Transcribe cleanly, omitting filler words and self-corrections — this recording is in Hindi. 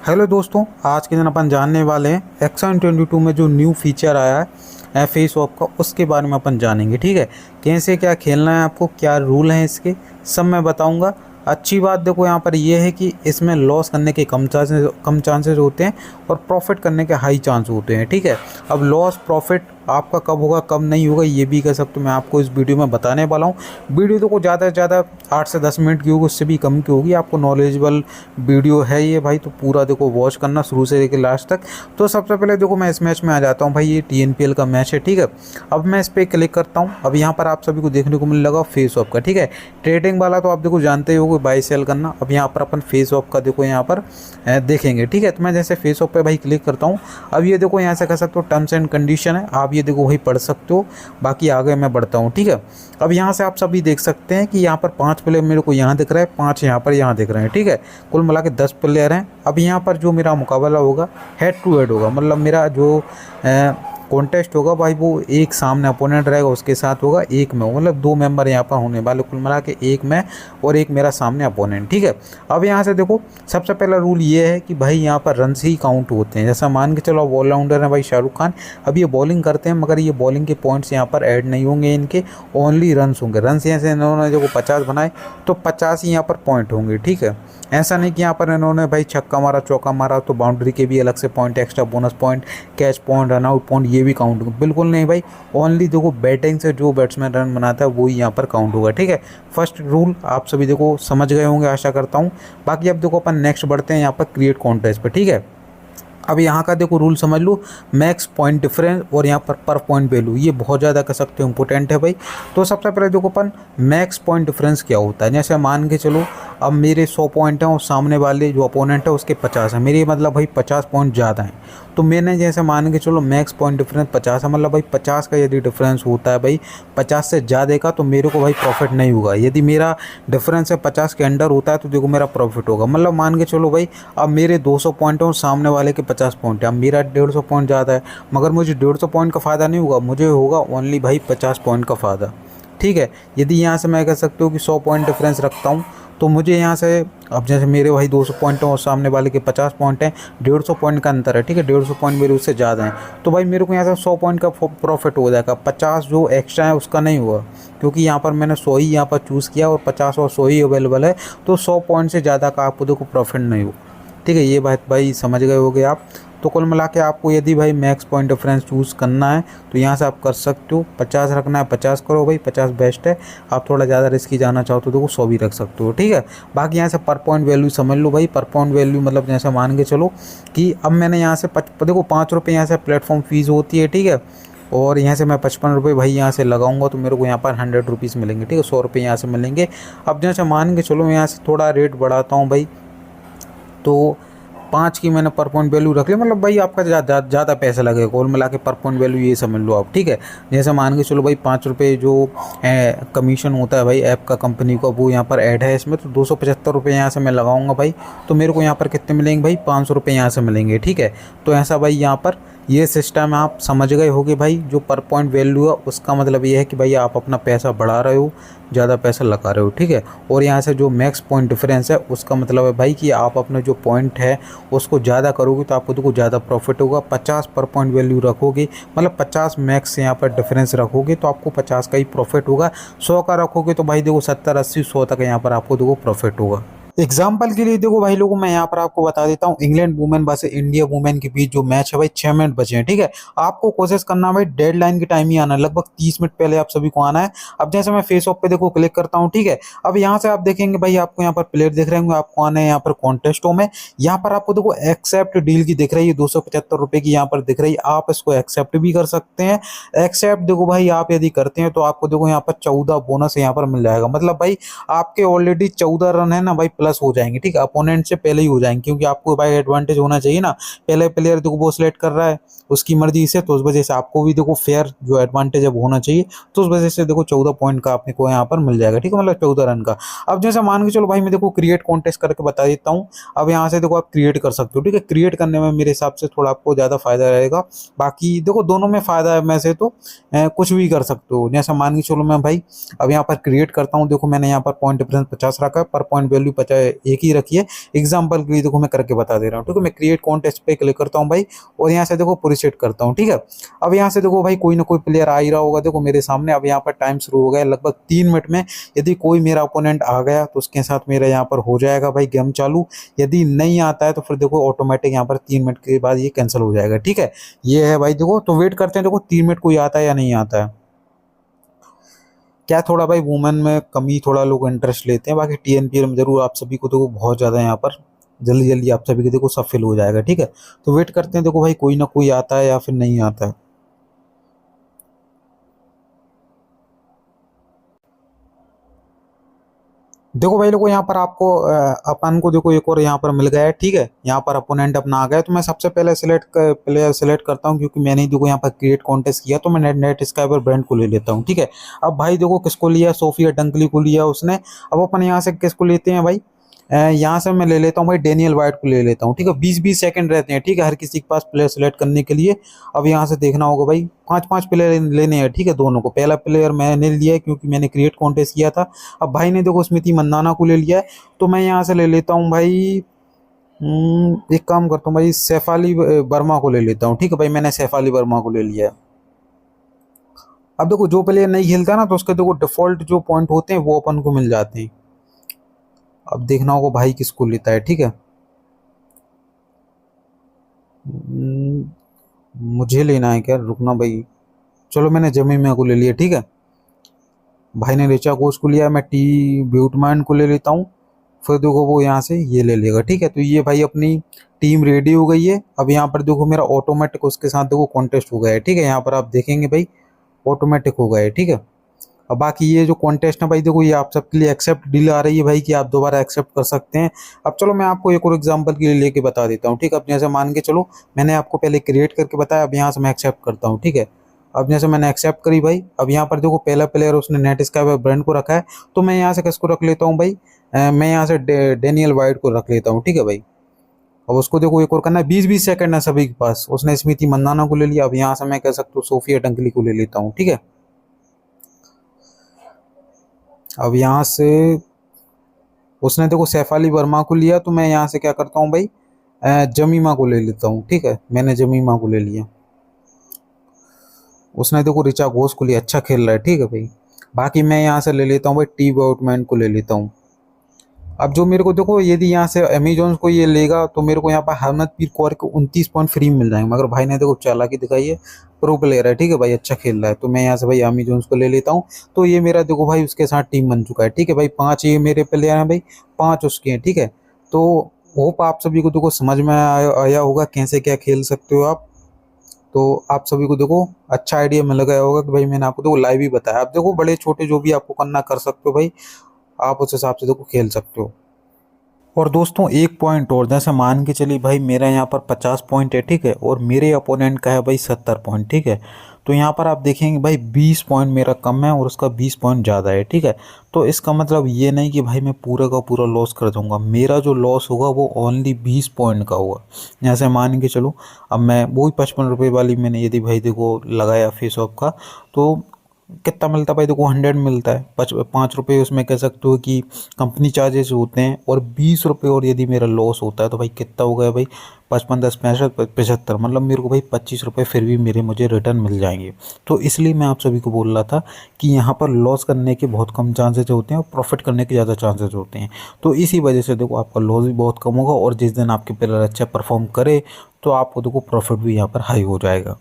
हेलो दोस्तों, आज के दिन अपन जानने वाले हैं एक्सन 22 में जो न्यू फीचर आया है फेस वॉक का, उसके बारे में अपन जानेंगे। ठीक है, कैसे क्या खेलना है, आपको क्या रूल हैं इसके, सब मैं बताऊंगा। अच्छी बात देखो यहाँ पर ये है कि इसमें लॉस करने के कम चांसेस होते हैं और प्रॉफिट करने के हाई चांस होते हैं। ठीक है, अब लॉस प्रॉफिट आपका कब होगा कब नहीं होगा ये भी कह सकते हो, मैं आपको इस वीडियो में बताने वाला हूँ। वीडियो तो को ज़्यादा से ज़्यादा 8 से 10 मिनट की होगी, उससे भी कम की होगी। आपको नॉलेजेबल वीडियो है ये भाई, तो पूरा देखो वॉच करना शुरू से लेकर लास्ट तक। तो सबसे पहले देखो मैं इस मैच में आ जाता हूँ भाई, ये TNPL का मैच है। ठीक है, अब मैं इस पर क्लिक करता हूँ। अब यहाँ पर आप सभी को देखने को मिल लगा फेस ऑफ का। ठीक है, ट्रेडिंग वाला तो आप देखो जानते ही हो बाई सेल करना। अब यहाँ पर अपन फेस ऑफ का देखो यहाँ पर देखेंगे। ठीक है, तो मैं जैसे फेस ऑफ पे भाई क्लिक करता हूँ। अब ये देखो यहाँ से कह सकते हो टर्म्स एंड कंडीशन है, आप ये देखो वही पढ़ सकते हो। बाकी आगे मैं बढ़ता हूँ। ठीक है, अब यहाँ से आप सभी देख सकते हैं कि यहाँ पर 5 प्लेयर मेरे को यहाँ दिख रहा है, 5 यहाँ दिख रहे हैं। ठीक है, कुल मिला के 10 प्लेयर हैं। अब यहाँ पर जो मेरा मुकाबला होगा हेड टू हेड होगा, मतलब मेरा जो कॉन्टेस्ट होगा भाई वो एक सामने अपोनेंट रहेगा उसके साथ होगा, एक में मतलब 2 मेंबर यहाँ पर होने वाले, कुल मिला के एक मैं और एक मेरा सामने अपोनेंट। ठीक है, अब यहाँ से देखो सबसे पहला रूल ये है कि भाई यहाँ पर रन ही काउंट होते हैं। जैसा मान के चलो ऑलराउंडर है भाई शाहरुख खान, अब ये बॉलिंग करते हैं मगर ये बॉलिंग के पॉइंट्स यहाँ पर ऐड नहीं होंगे, इनके ओनली रन्स होंगे। रन्स यहाँ से इन्होंने देखो 50 बनाए तो 50 ही यहाँ पर पॉइंट होंगे। ठीक है, ऐसा नहीं कि यहाँ पर इन्होंने भाई छक्का मारा चौका मारा तो बाउंड्री के भी अलग से point, extra bonus point, catch point, run out point ये भी काउंट होगा। बिल्कुल नहीं भाई, ओनली देखो बैटिंग से जो बैट्समैन रन बनाता है वही यहाँ पर काउंट होगा। ठीक है, फर्स्ट रूल आप सभी देखो समझ गए होंगे आशा करता हूँ। बाकी अब देखो अपन नेक्स्ट बढ़ते हैं यहाँ पर क्रिएट कॉन्टेस्ट पे। ठीक है, अब यहाँ का देखो रूल समझ लो, मैक्स पॉइंट डिफरेंस और यहाँ पर पॉइंट वैल्यू, ये बहुत ज़्यादा कह सकते हो इंपॉर्टेंट है भाई। तो सबसे पहले देखो अपन मैक्स पॉइंट डिफरेंस क्या होता है। जैसे मान के चलो अब मेरे 100 पॉइंट हैं और सामने वाले जो अपोनेंट है उसके 50 है, मेरे मतलब भाई 50 पॉइंट ज़्यादा हैं। तो मैंने जैसे मान के चलो मैक्स पॉइंट डिफरेंस 50 है, मतलब भाई 50 का यदि डिफरेंस होता है भाई 50 से ज़्यादा का, तो मेरे को भाई प्रॉफिट नहीं होगा। यदि मेरा डिफरेंस है 50 के अंडर होता है तो देखो मेरा प्रॉफिट होगा। मतलब मान के चलो भाई अब मेरे 200 पॉइंट हैं और सामने वाले के 50 पॉइंट है, अब मेरा 150 पॉइंट ज़्यादा है मगर मुझे 150 पॉइंट का फ़ायदा नहीं होगा, मुझे होगा ओनली भाई 50 पॉइंट का फ़ायदा। ठीक है, यदि यहाँ से मैं कह सकता हूँ कि 100 पॉइंट डिफरेंस रखता हूँ तो मुझे यहाँ से, अब जैसे मेरे भाई 200 पॉइंट हैं और सामने वाले के 50 पॉइंट हैं, 150 पॉइंट का अंतर है। ठीक है, 150 पॉइंट मेरे उससे ज़्यादा हैं, तो भाई मेरे को यहाँ से 100 पॉइंट का प्रॉफिट हो जाएगा। 50 जो एक्स्ट्रा है उसका नहीं हुआ, क्योंकि यहाँ पर मैंने 100 ही यहाँ पर चूज़ किया और 50 और 100 ही अवेलेबल है, तो 100 पॉइंट से ज़्यादा का आपको देखो प्रॉफिट नहीं हो। ठीक है, ये बात भाई समझ गए होगे आप। तो कुल मिला के आपको यदि भाई मैक्स पॉइंट डिफरेंस चूज़ करना है तो यहाँ से आप कर सकते हो। 50 रखना है 50 करो भाई, 50 बेस्ट है। आप थोड़ा ज़्यादा रिस्की जाना चाहो तो देखो 100 भी रख सकते हो। ठीक है, बाकी यहाँ से पर पॉइंट वैल्यू समझ लो भाई। पर पॉइंट वैल्यू मतलब जैसे मान के चलो कि अब मैंने यहाँ से देखो 5 रुपये यहाँ से प्लेटफॉर्म फीस होती है। ठीक है, और यहाँ से मैं 55 रुपये भाई यहाँ से लगाऊंगा तो मेरे को यहाँ पर 100 रुपीज़ मिलेंगे। ठीक है, 100 रुपये यहाँ से मिलेंगे। अब जैसे मान के चलो यहाँ से थोड़ा रेट बढ़ाता हूँ भाई, तो 5 की मैंने पर पॉइंट वैल्यू रख ली, मतलब भाई आपका ज़्यादा पैसा लगेगा। कुल मिला के पर पॉइंट वैल्यू ये समझ लो आप। ठीक है, जैसे मान के चलो भाई 5 रुपये जो कमीशन होता है भाई ऐप का कंपनी का, वो यहाँ पर ऐड है इसमें, तो 275 रुपये यहाँ से मैं लगाऊंगा भाई, तो मेरे को यहाँ पर कितने मिलेंगे भाई 500 रुपये यहाँ से मिलेंगे। ठीक है, तो ऐसा भाई यहाँ पर ये सिस्टम आप समझ गए होगे भाई। जो पर पॉइंट वैल्यू है उसका मतलब ये है कि भाई आप अपना पैसा बढ़ा रहे हो, ज़्यादा पैसा लगा रहे हो। ठीक है, और यहाँ से जो मैक्स पॉइंट डिफरेंस है उसका मतलब है भाई कि आप अपने जो पॉइंट है उसको ज़्यादा करोगे तो आपको देखो ज़्यादा प्रॉफिट होगा। 50 पर पॉइंट वैल्यू रखोगे, मतलब 50 मैक्स यहाँ पर डिफरेंस रखोगे तो आपको 50 का ही प्रॉफिट होगा। 100 का रखोगे तो भाई देखो 70 80 100 तक यहाँ पर आपको देखो प्रॉफिट होगा। एग्जाम्पल के लिए देखो भाई लोगों, मैं यहाँ पर आपको बता देता हूँ, England women versus India women के बीच जो मैच है भाई 6 मिनट बचे हैं। ठीक है, आपको कोशिश करना है भाई डेडलाइन के टाइम ही आना है, लगभग 30 मिनट पहले आप सभी को आना है। अब जैसे मैं फेस ऑफ पे देखो क्लिक करता हूँ। ठीक है, अब यहाँ से आप देखेंगे भाई आपको यहाँ पर प्लेयर दिख रहे होंगे, आपको आना है यहाँ पर कॉन्टेस्टों में। यहाँ पर आपको देखो एक्सेप्ट डील की दिख रही है, 275 रुपये की यहाँ पर दिख रही है, आप इसको एक्सेप्ट भी कर सकते हैं। एक्सेप्ट देखो भाई आप यदि करते हैं तो आपको देखो यहाँ पर 14 बोनस यहाँ पर मिल जाएगा, मतलब भाई आपके ऑलरेडी 14 रन है ना भाई प्लस हो जाएंगे। ठीक है, अपोनेंट से पहले ही हो जाएंगे, क्योंकि आपको भाई एडवांटेज होना चाहिए ना, पहले प्लेयर देखो वो सिलेक्ट कर रहा है उसकी मर्जी से, तो उस वजह से आपको भी देखो फेयर जो एडवांटेज है वो होना चाहिए। तो उस वजह से देखो 14 पॉइंट का आपको यहाँ पर मिल जाएगा। ठीक है, मतलब 14 रन का। अब जैसे मान के चलो भाई मैं देखो क्रिएट कॉन्टेस्ट करके बता देता हूँ। अब यहाँ से देखो आप क्रिएट कर सकते हो। ठीक है, क्रिएट करने में मेरे हिसाब से थोड़ा आपको ज़्यादा फायदा रहेगा, बाकी देखो दोनों में फायदा है, मैं से तो कुछ भी कर सकते हो। जैसा मान के चलो मैं भाई अब यहाँ पर क्रिएट करता हूँ, देखो मैंने यहाँ पर पॉइंट डिफरेंस 50 रखा है, पर पॉइंट वैल्यू 50 चाहे एक ही रखिए। एग्जाम्पल के लिए देखो मैं करके बता दे रहा हूँ, ठीक है। मैं क्रिएट कॉन्टेस्ट पे क्लिक करता हूँ भाई, और यहाँ से देखो प्रीसेट करता हूँ, ठीक है। अब यहाँ से देखो भाई कोई ना कोई प्लेयर आ ही रहा होगा, देखो मेरे सामने। अब यहाँ पर टाइम शुरू हो गया, लगभग 3 मिनट में यदि कोई मेरा ओपोनेंट आ गया तो उसके साथ मेरा यहाँ पर हो जाएगा भाई गेम चालू। यदि नहीं आता है तो फिर देखो ऑटोमेटिक यहाँ पर 3 मिनट के बाद ये कैंसिल हो जाएगा, ठीक है। ये है भाई, देखो तो वेट करते हैं, देखो 3 मिनट कोई आता है या नहीं आता है। क्या थोड़ा भाई वुमेन में कमी, थोड़ा लोग इंटरेस्ट लेते हैं, बाकी टीएनपीएल में जरूर आप सभी को देखो बहुत ज़्यादा यहाँ पर जल्दी जल्दी आप सभी को देखो सब फिल हो जाएगा, ठीक है। तो वेट करते हैं, देखो भाई कोई ना कोई आता है या फिर नहीं आता है। देखो भाई लोगों, यहाँ पर आपको अपन को देखो एक और यहाँ पर मिल गया है, ठीक है। यहाँ पर अपोनेंट अपना आ गया, तो मैं सबसे पहले प्लेयर सेलेक्ट करता हूँ, क्योंकि मैंने ही देखो यहाँ पर क्रिएट कॉन्टेस्ट किया, तो मैं नेट स्काइपर ब्रांड को ले लेता हूँ, ठीक है। अब भाई देखो किसको लिया, सोफिया डंकली को लिया उसने। अब अपन यहाँ से किसको लेते हैं भाई, यहाँ से मैं ले लेता हूँ भाई डेनियल वाइट को ले लेता हूँ, ठीक है। 20-20 सेकंड रहते हैं, ठीक है, हर किसी के पास प्लेयर सेलेक्ट करने के लिए। अब यहाँ से देखना होगा भाई 5-5 प्लेयर लेने हैं, ठीक है, दोनों को। पहला प्लेयर मैंने लिया है क्योंकि मैंने क्रिएट कॉन्टेस्ट किया था। अब भाई ने देखो स्मृति मंदाना को ले लिया है, तो मैं यहाँ से ले लेता हूँ भाई, एक काम करता हूँ भाई, सैफाली वर्मा को ले लेता हूँ, ठीक है भाई। मैंने सैफाली वर्मा को ले लिया है। अब देखो जो प्लेयर नहीं खेलता ना, तो उसके देखो डिफॉल्ट जो पॉइंट होते हैं वो अपन को मिल जाते हैं। अब देखना होगा भाई किसको लेता है, ठीक है। हम्म, मुझे लेना है क्या, रुकना भाई। चलो मैंने जमीमा को ले लिया, ठीक है। भाई ने रिचा कोच को लिया, मैं टी ब्यूटमैन को ले लेता हूँ। फिर देखो वो यहाँ से ये ले लेगा, ठीक है। तो ये भाई अपनी टीम रेडी हो गई है। अब यहाँ पर देखो मेरा ऑटोमेटिक उसके साथ देखो कॉन्टेस्ट हो गया है, ठीक है। यहाँ पर आप देखेंगे भाई ऑटोमेटिक हो गया है, ठीक है। अब बाकी ये जो कॉन्टेस्ट है भाई देखो, ये आप सबके लिए एक्सेप्ट डील आ रही है भाई, कि आप दोबारा एक्सेप्ट कर सकते हैं। अब चलो मैं आपको एक और एग्जांपल के लिए लेके बता देता हूँ, ठीक है। अब जैसे मान के चलो मैंने आपको पहले क्रिएट करके बताया, अब यहाँ से मैं एक्सेप्ट करता हूँ, ठीक है। अब जैसे मैंने एक्सेप्ट करी भाई, अब यहाँ पर देखो पहला प्लेयर उसने नेट स्काई ब्रांड को रखा है, तो मैं यहाँ से किसको रख लेता हूँ भाई, मैं यहाँ से डेनियल वाइट को रख लेता हूँ, ठीक है भाई। अब उसको देखो एक और करना है, 20-20 सेकंड है सभी के पास। उसने स्मृति मंदाना को ले लिया, अब यहाँ से मैं कह सकता हूँ सोफिया डंकली को ले लेता हूँ, ठीक है। अब यहाँ से उसने देखो सैफाली वर्मा को लिया, तो मैं यहाँ से क्या करता हूँ भाई, जमीमा को ले लेता हूँ, ठीक है। मैंने जमीमा को ले लिया। उसने देखो रिचा घोष को लिया, अच्छा खेल रहा है, ठीक है भाई। बाकी मैं यहाँ से ले लेता हूँ भाई टी बाउटमैन को ले लेता हूँ। अब जो मेरे को देखो, यदि यहाँ से अमेजोन को ये लेगा तो मेरे को यहाँ पर हरमनप्रीत कौर के 29 पॉइंट फ्री मिल जाएंगे, मगर भाई ने देखो चालाकी दिखाई है, प्रो प्लेयर है, ठीक है भाई, अच्छा खेल रहा है। तो मैं यहाँ से भाई अमेजोन को ले लेता हूँ। तो ये मेरा देखो भाई उसके साथ टीम बन चुका है, ठीक है भाई। 5 ये मेरे प्लेयर हैं भाई, 5 उसके हैं, ठीक है। तो होप आप सभी को देखो समझ में आया होगा कैसे क्या खेल सकते हो आप। तो आप सभी को देखो अच्छा आइडिया मिल गया होगा कि भाई मैंने आपको देखो लाइव ही बताया। आप देखो बड़े छोटे जो भी आपको करना कर सकते हो भाई, आप उस हिसाब से देखो खेल सकते हो। और दोस्तों एक पॉइंट और, जैसे मान के चलिए भाई मेरा यहाँ पर 50 पॉइंट है, ठीक है, और मेरे अपोनेंट का है भाई 70 पॉइंट, ठीक है। तो यहाँ पर आप देखेंगे भाई 20 पॉइंट मेरा कम है और उसका 20 पॉइंट ज़्यादा है, ठीक है। तो इसका मतलब ये नहीं कि भाई मैं पूरा का पूरा लॉस कर दूंगा, मेरा जो लॉस होगा वो ओनली 20 पॉइंट का होगा। जैसे मान के चलो, अब मैं वही 55 रुपये वाली मैंने यदि भाई देखो लगाया फेस ऑफ का, तो कितना मिलता है भाई देखो 100 मिलता है। 5 रुपये उसमें कह सकते हो कि कंपनी चार्जेस होते हैं, और 20 रुपये और यदि मेरा लॉस होता है तो भाई कितना हो गया भाई, 55 10 65 75, मतलब मेरे को भाई 25 रुपये फिर भी मुझे रिटर्न मिल जाएंगे। तो इसलिए मैं आप सभी को बोल रहा था कि यहाँ पर लॉस करने के बहुत कम चांसेस होते हैं और प्रॉफिट करने के ज़्यादा चांसेस होते हैं। तो इसी वजह से देखो आपका लॉस भी बहुत कम होगा, और जिस दिन आपके प्लेयर अच्छा परफॉर्म करे तो आपको देखो प्रॉफिट भी यहाँ पर हाई हो जाएगा।